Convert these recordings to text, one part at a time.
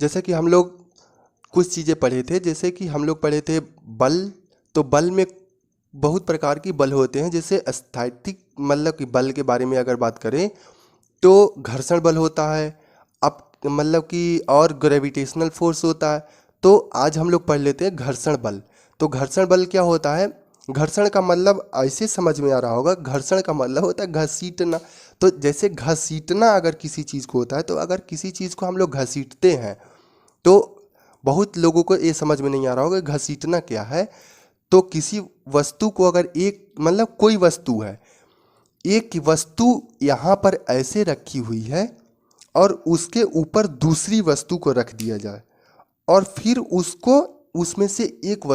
जैसे कि हम लोग कुछ चीज़ें पढ़े थे, जैसे कि हम लोग पढ़े थे बल। तो बल में बहुत प्रकार की बल होते हैं। जैसे स्थैतिक मतलब कि बल के बारे में अगर बात करें तो घर्षण बल होता है, अब मतलब कि और ग्रेविटेशनल फोर्स होता है। तो आज हम लोग पढ़ लेते हैं घर्षण बल। तो घर्षण बल क्या होता है? घर्षण का मतलब ऐसे समझ में आ रहा होगा, घर्षण का मतलब होता है घसीटना। तो जैसे घसीटना अगर किसी चीज़ को होता है, तो अगर किसी चीज़ को हम लोग घसीटते हैं तो बहुत लोगों को ये समझ में नहीं आ रहा होगा घसीटना क्या है। तो किसी वस्तु को अगर एक मतलब कोई वस्तु है, एक वस्तु यहाँ पर ऐसे रखी हुई है और उसके ऊपर दूसरी वस्तु को रख दिया जाए, और फिर उसको उसमें से एक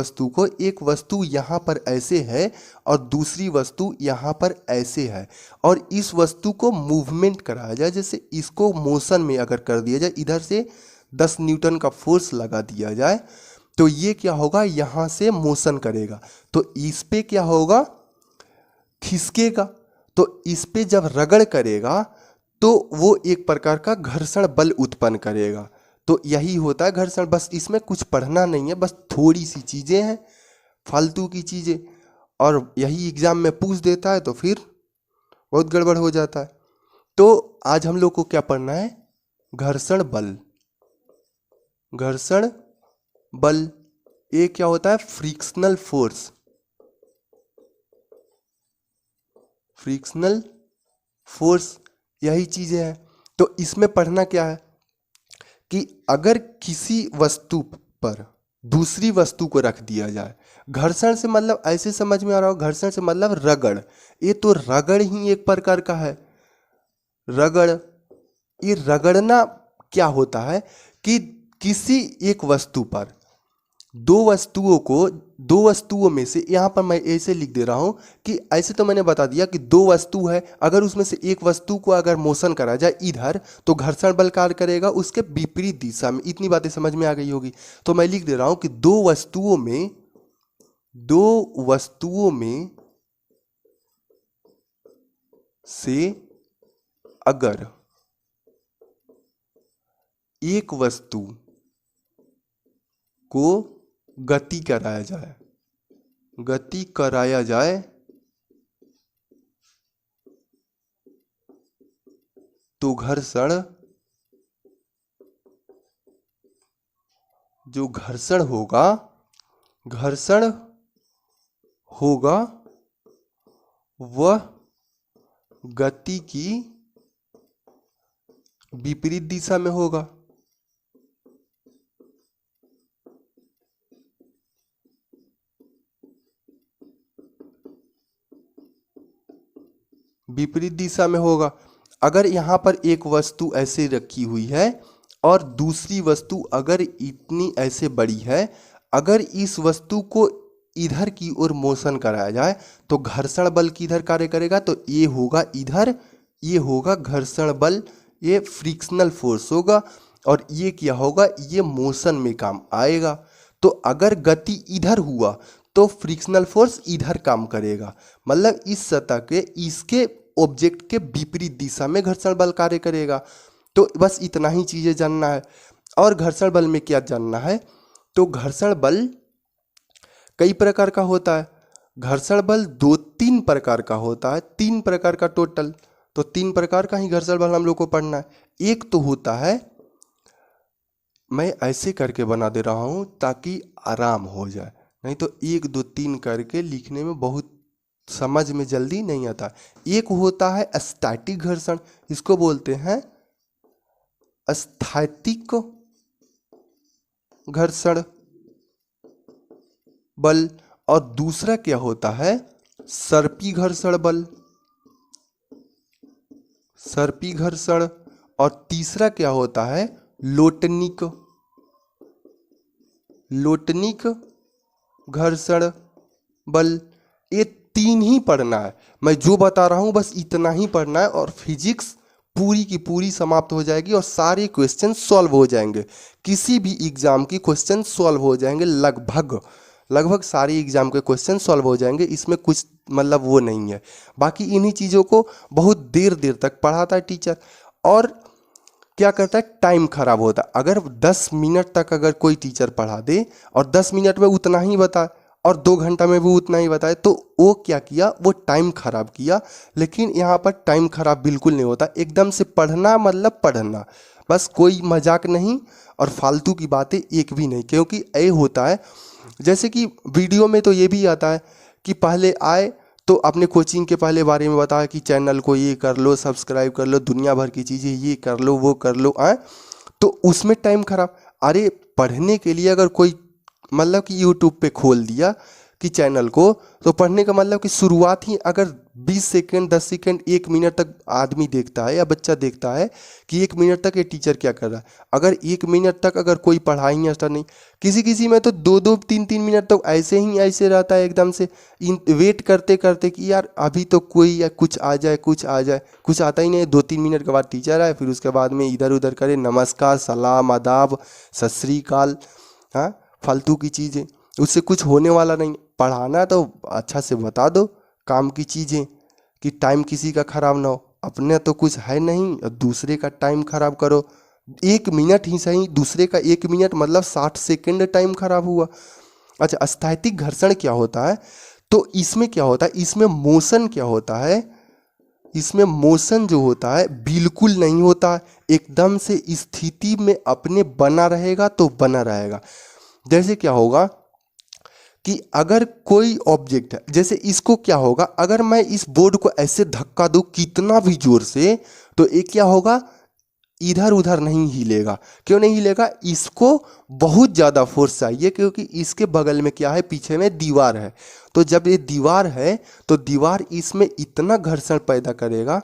वस्तु यहाँ पर ऐसे है और दूसरी वस्तु यहाँ पर ऐसे है, और इस वस्तु को मूवमेंट कराया जाए। जैसे इसको मोशन में अगर कर दिया जाए, इधर से 10 न्यूटन का फोर्स लगा दिया जाए, तो ये क्या होगा, यहाँ से मोशन करेगा। तो इस पे क्या होगा, खिसकेगा। तो इस पे जब रगड़ करेगा तो वो एक प्रकार का घर्षण बल उत्पन्न करेगा। तो यही होता है घर्षण। बस इसमें कुछ पढ़ना नहीं है, बस थोड़ी सी चीज़ें हैं, फालतू की चीज़ें, और यही एग्जाम में पूछ देता है तो फिर बहुत गड़बड़ हो जाता है। तो आज हम लोग को क्या पढ़ना है, घर्षण बल। घर्षण बल ये क्या होता है, फ्रिक्शनल फोर्स। फ्रिक्शनल फोर्स यही चीज़ें हैं। तो इसमें पढ़ना क्या है कि अगर किसी वस्तु पर दूसरी वस्तु को रख दिया जाए, घर्षण से मतलब ऐसे समझ में आ रहा हो, घर्षण से मतलब रगड़। ये तो रगड़ ही एक प्रकार का है, रगड़। ये रगड़ना क्या होता है कि किसी एक वस्तु पर दो वस्तुओं में से, यहाँ पर मैं ऐसे लिख दे रहा हूँ कि ऐसे तो मैंने बता दिया कि दो वस्तु है, अगर उसमें से एक वस्तु को अगर मोशन करा जाए इधर, तो घर्षण बल कार्य करेगा उसके विपरीत दिशा में। इतनी बातें समझ में आ गई होगी। तो मैं लिख दे रहा हूँ कि दो वस्तुओं में से अगर एक वस्तु को गति कराया जाए तो घर्षण होगा वह गति की विपरीत दिशा में होगा। विपरीत दिशा में होगा। अगर यहाँ पर एक वस्तु ऐसे रखी हुई है और दूसरी वस्तु अगर इतनी ऐसे बड़ी है, अगर इस वस्तु को इधर की ओर मोशन कराया जाए तो घर्षण बल किधर कार्य करेगा, तो ये होगा इधर, ये होगा घर्षण बल, ये फ्रिक्शनल फोर्स होगा, और ये क्या होगा, ये मोशन में काम आएगा। तो अगर गति इधर हुआ तो फ्रिक्शनल फोर्स इधर काम करेगा, मतलब इस सतह के इसके ऑब्जेक्ट के विपरीत दिशा में घर्षण बल कार्य करेगा। तो बस इतना ही चीज़ें जानना है। और घर्षण बल में क्या जानना है, तो घर्षण बल कई प्रकार का होता है। घर्षण बल 2-3 प्रकार का होता है, 3 प्रकार का टोटल। तो 3 प्रकार का ही घर्षण बल हम लोग को पढ़ना है। एक तो होता है, मैं ऐसे करके बना दे रहा हूँ ताकि आराम हो जाए, नहीं तो 1 2 3 करके लिखने में बहुत समझ में जल्दी नहीं आता। एक होता है स्टैटिक घर्षण, इसको बोलते हैं स्थैतिक घर्षण बल। और दूसरा क्या होता है, सर्पी घर्षण बल, सर्पी घर्षण। और तीसरा क्या होता है, लोटनिक घर्षण बल। ये 3 ही पढ़ना है, मैं जो बता रहा हूँ बस इतना ही पढ़ना है, और फिजिक्स पूरी की पूरी समाप्त हो जाएगी और सारे क्वेश्चन सॉल्व हो जाएंगे। किसी भी एग्जाम की क्वेश्चन सॉल्व हो जाएंगे, लगभग सारे एग्जाम के क्वेश्चन सॉल्व हो जाएंगे। इसमें कुछ मतलब वो नहीं है। बाकी इन्हीं चीज़ों को बहुत देर तक पढ़ाता है टीचर। और क्या करता है, टाइम खराब होता है। अगर 10 मिनट तक अगर कोई टीचर पढ़ा दे और 10 मिनट में उतना ही बताए और 2 घंटा में भी उतना ही बताए, तो वो क्या किया, वो टाइम खराब किया। लेकिन यहाँ पर टाइम खराब बिल्कुल नहीं होता, एकदम से पढ़ना मतलब पढ़ना, बस कोई मजाक नहीं और फालतू की बातें एक भी नहीं। क्योंकि ये होता है, जैसे कि वीडियो में तो ये भी आता है कि पहले आए तो अपने कोचिंग के पहले बारे में बताया कि चैनल को ये कर लो, सब्सक्राइब कर लो, दुनिया भर की चीज़ें ये कर लो, वो कर लो, आए तो उसमें टाइम खराब। अरे पढ़ने के लिए अगर कोई मतलब कि यूट्यूब पे खोल दिया कि चैनल को, तो पढ़ने का मतलब कि शुरुआत ही अगर 20 सेकंड, 10 सेकंड, 1 मिनट तक आदमी देखता है या बच्चा देखता है कि 1 मिनट तक ये टीचर क्या कर रहा है, अगर 1 मिनट तक अगर कोई पढ़ाई या स्टार्ट नहीं, किसी किसी में तो 2-2, 3-3 मिनट तक ऐसे ही ऐसे रहता है एकदम से वेट करते करते कि यार अभी तो कोई या कुछ आ जाए, कुछ आ जाए, कुछ आता ही नहीं। 2-3 मिनट के बाद टीचर आए, फिर उसके बाद में इधर उधर करे, नमस्कार, सलाम, आदाब, सत श्री अकाल, हाँ, फालतू की चीज़ें, उससे कुछ होने वाला नहीं। पढ़ाना तो अच्छा से बता दो काम की चीज़ें, कि टाइम किसी का खराब ना हो। अपने तो कुछ है नहीं और दूसरे का टाइम खराब करो। 1 मिनट ही सही, दूसरे का 1 मिनट मतलब 60 सेकंड टाइम खराब हुआ। अच्छा, स्थैतिक घर्षण क्या होता है, तो इसमें क्या होता है, इसमें मोशन क्या होता है, इसमें मोशन जो होता है बिल्कुल नहीं होता है, एकदम से स्थिति में अपने बना रहेगा तो बना रहेगा। जैसे क्या होगा कि अगर कोई ऑब्जेक्ट है, जैसे इसको क्या होगा, अगर मैं इस बोर्ड को ऐसे धक्का दूं कितना भी जोर से, तो ये क्या होगा, इधर उधर नहीं हिलेगा। क्यों नहीं हिलेगा, इसको बहुत ज़्यादा फोर्स चाहिए, क्योंकि इसके बगल में क्या है, पीछे में दीवार है। तो जब ये दीवार है तो दीवार इसमें इतना घर्षण पैदा करेगा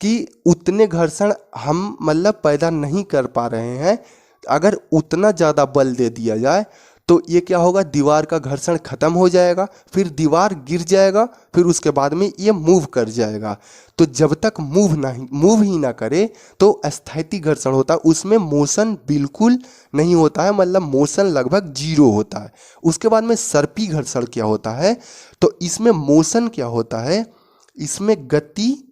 कि उतने घर्षण हम मतलब पैदा नहीं कर पा रहे हैं। अगर उतना ज़्यादा बल दे दिया जाए तो ये क्या होगा, दीवार का घर्षण खत्म हो जाएगा, फिर दीवार गिर जाएगा, फिर उसके बाद में ये मूव कर जाएगा। तो जब तक मूव ही ना करे तो स्थैतिक घर्षण होता है, उसमें मोशन बिल्कुल नहीं होता है, मतलब मोशन लगभग 0 होता है। उसके बाद में सर्पी घर्षण क्या होता है, तो इसमें मोशन क्या होता है, इसमें गति,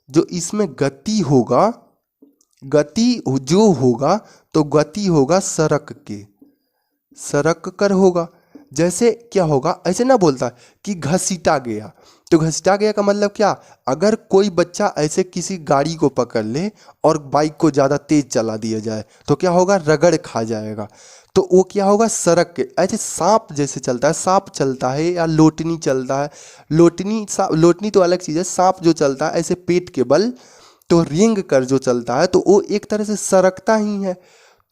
जो इसमें गति होगा, गति जो होगा तो गति होगा सरक कर होगा। जैसे क्या होगा, ऐसे ना बोलता कि घसीटा गया, तो घसीटा गया का मतलब क्या, अगर कोई बच्चा ऐसे किसी गाड़ी को पकड़ ले और बाइक को ज़्यादा तेज चला दिया जाए तो क्या होगा, रगड़ खा जाएगा, तो वो क्या होगा, सरक के। ऐसे सांप जैसे चलता है, सांप चलता है या लोटनी चलता है, लोटनी तो अलग चीज़ है, सांप जो चलता है ऐसे पेट के बल, तो रेंग कर जो चलता है तो वो एक तरह से सरकता ही है।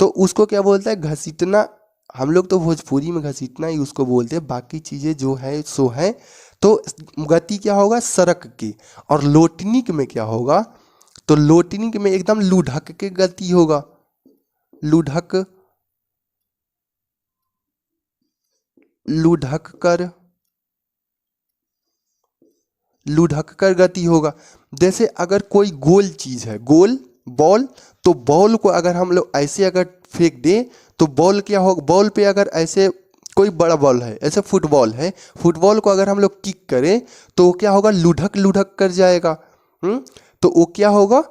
तो उसको क्या बोलता है, घसीटना। हम लोग तो भोजपुरी में घसीटना ही उसको बोलते हैं, बाकी चीज़ें जो है सो है। तो गति क्या होगा, सरक की। और लोटनिक में क्या होगा, तो लोटनिक में एकदम लुढ़क के गति होगा, लुढ़क कर गति होगा। जैसे अगर कोई गोल चीज़ है, गोल बॉल, तो बॉल को अगर हम लोग ऐसे अगर फेंक दें तो बॉल क्या होगा, बॉल पे अगर ऐसे कोई बड़ा बॉल है, ऐसे फुटबॉल है, फुटबॉल को अगर हम लोग किक करें तो क्या होगा, लुढ़क कर जाएगा। तो वो क्या होगा,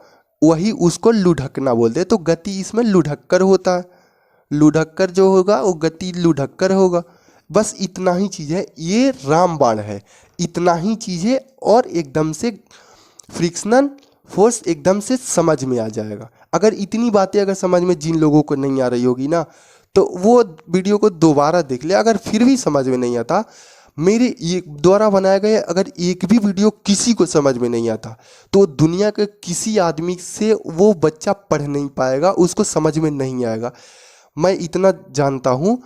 वही उसको लुढ़कना बोलते हैं। तो गति इसमें लुढ़क कर होता है, लुढ़क कर जो होगा वो गति लुढ़क कर होगा। बस इतना ही चीज़ है, ये रामबाण है, इतना ही चीज़ है। और एकदम से फ्रिक्शनल फोर्स एकदम से समझ में आ जाएगा। अगर इतनी बातें अगर समझ में जिन लोगों को नहीं आ रही होगी ना, तो वो वीडियो को दोबारा देख ले। अगर फिर भी समझ में नहीं आता, मेरे ये द्वारा बनाया गया अगर एक भी वीडियो किसी को समझ में नहीं आता, तो दुनिया के किसी आदमी से वो बच्चा पढ़ नहीं पाएगा, उसको समझ में नहीं आएगा। मैं इतना जानता हूँ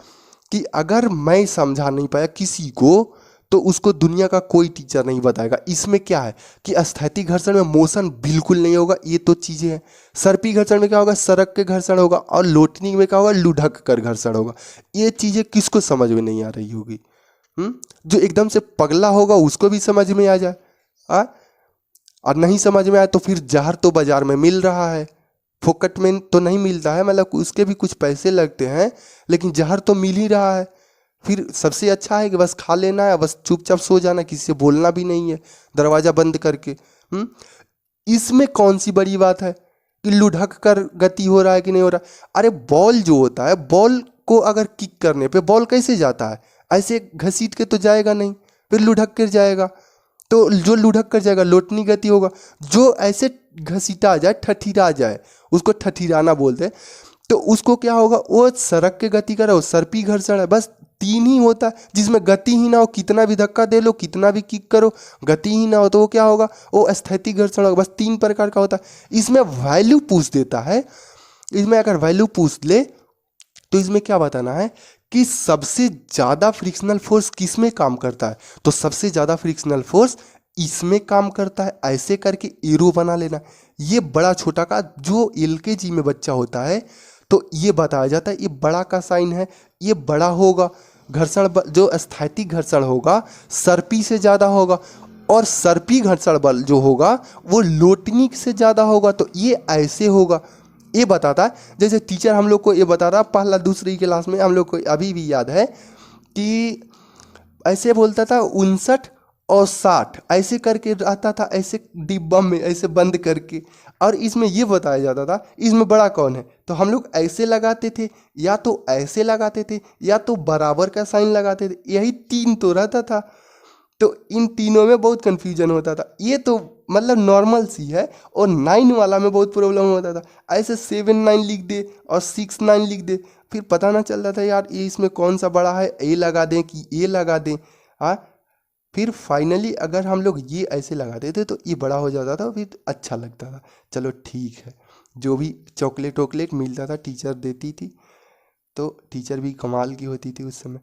कि अगर मैं समझा नहीं पाया किसी को, तो उसको दुनिया का कोई टीचर नहीं बताएगा। इसमें क्या है कि स्थैतिक घर्षण में मोशन बिल्कुल नहीं होगा, ये तो चीज़ें हैं। सर्पी घर्षण में क्या होगा, सरक के घर्षण होगा, और लोटनी में क्या होगा, लुढ़क कर घर्षण होगा। ये चीज़ें किसको समझ में नहीं आ रही होगी, जो एकदम से पगला होगा उसको भी समझ में आ जाए। और नहीं समझ में आए तो फिर जहर तो बाजार में मिल रहा है, फोकट में तो नहीं मिलता है, मतलब उसके भी कुछ पैसे लगते हैं, लेकिन जहर तो मिल ही रहा है। फिर सबसे अच्छा है कि बस खा लेना है, बस चुपचाप सो जाना, किसी से बोलना भी नहीं है, दरवाज़ा बंद करके। इसमें कौन सी बड़ी बात है कि लुढ़क कर गति हो रहा है कि नहीं हो रहा। अरे बॉल जो होता है, बॉल को अगर किक करने पे बॉल कैसे जाता है, ऐसे घसीट के तो जाएगा नहीं, फिर लुढ़क कर जाएगा। तो जो लुढ़क कर जाएगा लोटनी गति होगा। जो ऐसे घसीटा जाए, ठठीरा जाए, उसको ठठीराना बोलते हैं। तो उसको क्या होगा, वो सड़क के गति का रहो, सर्पी घर्षण है। बस तीन ही होता है जिसमें गति ही ना हो, कितना भी धक्का दे लो, कितना भी किक करो, गति ही ना हो, तो वो क्या होगा, वो स्थैतिक घर्षण होगा। बस तीन प्रकार का होता है। इसमें वैल्यू पूछ देता है। इसमें अगर वैल्यू पूछ ले तो इसमें क्या बताना है कि सबसे ज़्यादा फ्रिक्शनल फोर्स किस में काम करता है। तो सबसे ज़्यादा फ्रिक्शनल फोर्स इसमें काम करता है। ऐसे करके एरो बना लेना। ये बड़ा छोटा का जो एलकेजी में बच्चा होता है तो ये बताया जाता है, ये बड़ा का साइन है, ये बड़ा होगा। घर्षण बल जो स्थैतिक घर्षण होगा सर्पी से ज़्यादा होगा, और सर्पी घर्षण बल जो होगा वो लोटनी से ज़्यादा होगा। तो ये ऐसे होगा, ये बताता है। जैसे टीचर हम लोग को ये बता रहा, पहला दूसरी क्लास में हम लोग को अभी भी याद है कि ऐसे बोलता था 59 और 60 ऐसे करके आता था, ऐसे डिब्बा में ऐसे बंद करके। और इसमें ये बताया जाता था इसमें बड़ा कौन है, तो हम लोग ऐसे लगाते थे, या तो ऐसे लगाते थे, या तो बराबर का साइन लगाते थे। यही तीन तो रहता था। तो इन तीनों में बहुत कन्फ्यूजन होता था। ये तो मतलब नॉर्मल सी है। और 9 वाला में बहुत प्रॉब्लम होता था। ऐसे 7-9 लिख दे और 6-9 लिख दे, फिर पता ना चलता था यार ये इसमें कौन सा बड़ा है, ए लगा दें कि ए लगा दें। हाँ, फिर फाइनली अगर हम लोग ये ऐसे लगाते थे तो ये बड़ा हो जाता था, फिर अच्छा लगता था। चलो ठीक है, जो भी चॉकलेट वॉकलेट मिलता था टीचर देती थी, तो टीचर भी कमाल की होती थी उस समय।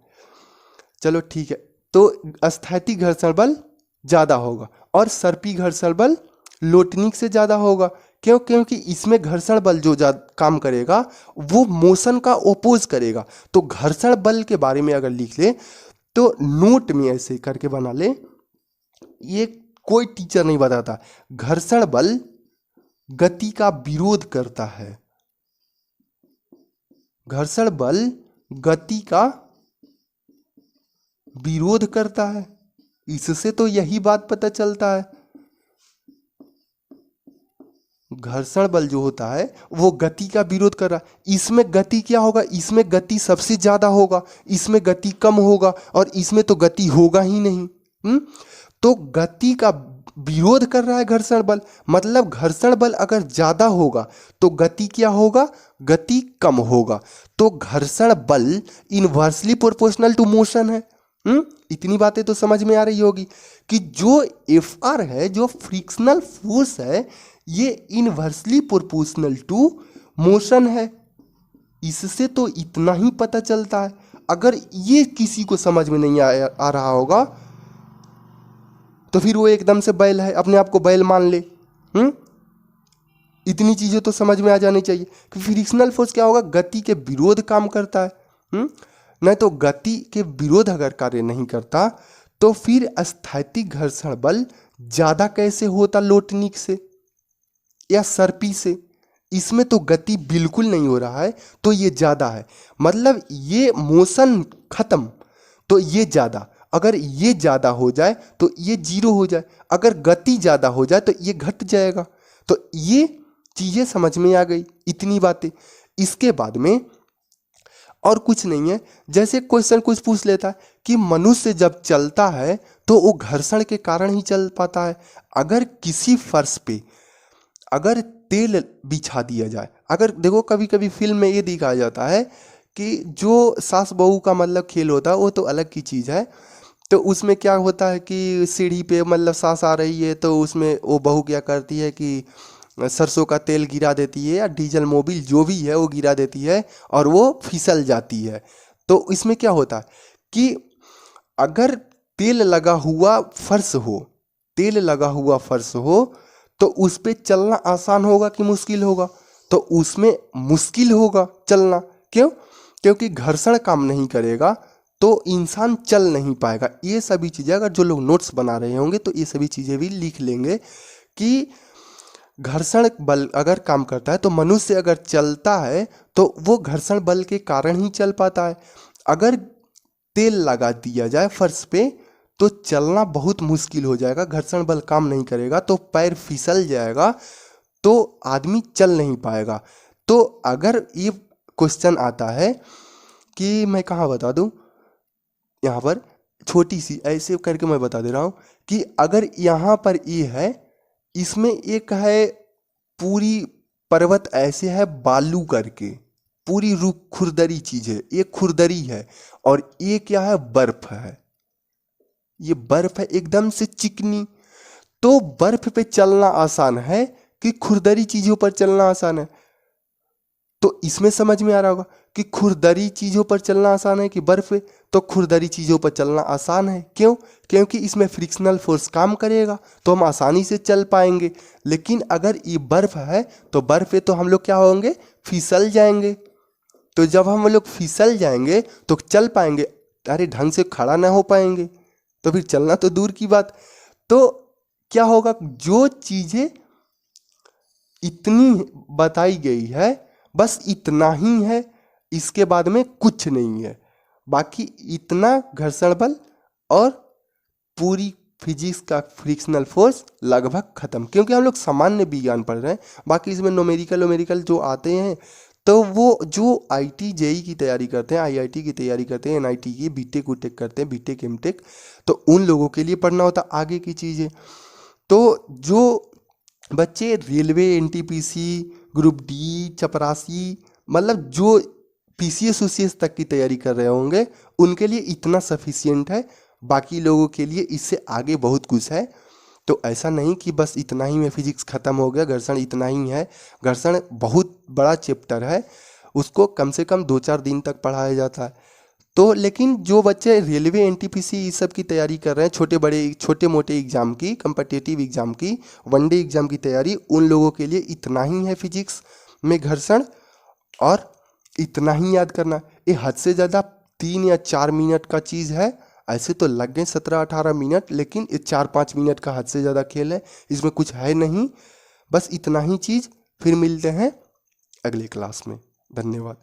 चलो ठीक है, तो स्थैतिक घर्षण बल ज़्यादा होगा और सर्पी घर्षण बल लोटनिक से ज़्यादा होगा। क्यों? क्योंकि इसमें घर्षण बल जो काम करेगा वो मोशन का ओपोज करेगा। तो घर्षण बल के बारे में अगर लिख ले तो नोट में ऐसे करके बना ले, ये कोई टीचर नहीं बताता। घर्षण बल गति का विरोध करता है। घर्षण बल गति का विरोध करता है। इससे तो यही बात पता चलता है, घर्षण बल जो होता है वो गति का विरोध कर रहा है। इसमें गति क्या होगा, इसमें गति सबसे ज्यादा होगा, इसमें गति कम होगा, और इसमें तो गति होगा ही नहीं। तो गति का विरोध कर रहा है घर्षण बल। मतलब घर्षण बल अगर ज्यादा होगा तो गति क्या होगा, गति कम होगा। तो घर्षण बल इनवर्सली प्रोपोर्शनल टू मोशन है। इतनी बातें तो समझ में आ रही होगी कि जो एफ आर है, जो फ्रिक्शनल फोर्स है, ये इनवर्सली प्रोपोर्शनल टू मोशन है। इससे तो इतना ही पता चलता है। अगर ये किसी को समझ में नहीं आ रहा होगा तो फिर वो एकदम से बैल है, अपने आप को बैल मान ले। इतनी चीजें तो समझ में आ जानी चाहिए कि फ्रिक्शनल फोर्स क्या होगा, गति के विरोध काम करता है। नहीं तो गति के विरोध अगर कार्य नहीं करता तो फिर स्थैतिक घर्षण बल ज्यादा कैसे होता लोटनिक से या सर्पी से। इसमें तो गति बिल्कुल नहीं हो रहा है तो ये ज्यादा है। मतलब ये मोशन खत्म तो ये ज्यादा, अगर ये ज्यादा हो जाए तो ये जीरो हो जाए, अगर गति ज्यादा हो जाए तो ये घट जाएगा। तो ये चीजें समझ में आ गई, इतनी बातें। इसके बाद में और कुछ नहीं है। जैसे क्वेश्चन कुछ पूछ लेता है कि मनुष्य जब चलता है तो वो घर्षण के कारण ही चल पाता है। अगर किसी फर्श पे अगर तेल बिछा दिया जाए, अगर देखो कभी कभी फिल्म में ये दिखाया जाता है कि जो सास बहू का मतलब खेल होता है वो तो अलग की चीज़ है। तो उसमें क्या होता है कि सीढ़ी पे मतलब सास आ रही है तो उसमें वो बहू क्या करती है कि सरसों का तेल गिरा देती है या डीजल मोबिल जो भी है वो गिरा देती है और वो फिसल जाती है। तो इसमें क्या होता है कि अगर तेल लगा हुआ फर्श हो, तेल लगा हुआ फर्श हो तो उस पे चलना आसान होगा कि मुश्किल होगा? तो उसमें मुश्किल होगा चलना। क्यों? क्योंकि घर्षण काम नहीं करेगा तो इंसान चल नहीं पाएगा। ये सभी चीज़ें अगर जो लोग नोट्स बना रहे होंगे तो ये सभी चीज़ें भी लिख लेंगे कि घर्षण बल अगर काम करता है तो मनुष्य अगर चलता है तो वो घर्षण बल के कारण ही चल पाता है। अगर तेल लगा दिया जाए फर्श पे तो चलना बहुत मुश्किल हो जाएगा, घर्षण बल काम नहीं करेगा तो पैर फिसल जाएगा। तो आदमी चल नहीं पाएगा। तो अगर ये क्वेश्चन आता है कि मैं कहाँ बता दूँ, यहाँ पर छोटी सी ऐसे करके मैं बता दे रहा हूँ कि अगर यहाँ पर ये है, इसमें एक है पूरी पर्वत ऐसे है बालू करके, पूरी रूप खुरदरी चीज है, ये खुरदरी है, और ये क्या है, बर्फ है। ये बर्फ है एकदम से चिकनी। तो बर्फ पे चलना आसान है कि खुरदरी चीजों पर चलना आसान है? तो इसमें समझ में आ रहा होगा कि खुरदरी चीजों पर चलना आसान है कि बर्फ पे। तो खुरदरी चीजों पर चलना आसान है, क्यों? क्योंकि इसमें फ्रिक्शनल फोर्स काम करेगा, तो हम आसानी से चल पाएंगे। लेकिन अगर ये बर्फ है तो बर्फ पे तो हम लोग क्या होंगे, फिसल जाएंगे। तो जब हम लोग फिसल जाएंगे तो चल पाएंगे? अरे ढंग से खड़ा ना हो पाएंगे, तो फिर चलना तो दूर की बात। तो क्या होगा, जो चीजें इतनी बताई गई है बस इतना ही है, इसके बाद में कुछ नहीं है। बाकी इतना घर्षण बल और पूरी फिजिक्स का फ्रिक्शनल फोर्स लगभग खत्म, क्योंकि हम लोग सामान्य विज्ञान पढ़ रहे हैं। बाकी इसमें नोमेरिकल जो आते हैं, तो वो जो आईटी जेई की तैयारी करते हैं, आईआईटी की तैयारी करते हैं, एनआईटी की, बीटेक उटेक करते हैं, बीटेक एमटेक, तो उन लोगों के लिए पढ़ना होता आगे की चीज़ें। तो जो बच्चे रेलवे, एनटीपीसी, ग्रुप डी, चपरासी, मतलब जो पीसीएस उसीएस तक की तैयारी कर रहे होंगे, उनके लिए इतना सफिशियंट है। बाकी लोगों के लिए इससे आगे बहुत कुछ है। तो ऐसा नहीं कि बस इतना ही में फिजिक्स खत्म हो गया, घर्षण इतना ही है। घर्षण बहुत बड़ा चैप्टर है, उसको कम से कम 2-4 दिन तक पढ़ाया जाता है। तो लेकिन जो बच्चे रेलवे, एनटीपीसी इस सब की तैयारी कर रहे हैं, छोटे मोटे एग्जाम की, कम्पिटिटिव एग्जाम की, वनडे एग्जाम की तैयारी, उन लोगों के लिए इतना ही है फिजिक्स में घर्षण, और इतना ही याद करना। ये हद से ज़्यादा 3 या 4 मिनट का चीज़ है। ऐसे तो लग गए 17-18 मिनट, लेकिन ये 4-5 मिनट का हद से ज़्यादा खेल है, इसमें कुछ है नहीं। बस इतना ही चीज़। फिर मिलते हैं अगले क्लास में। धन्यवाद।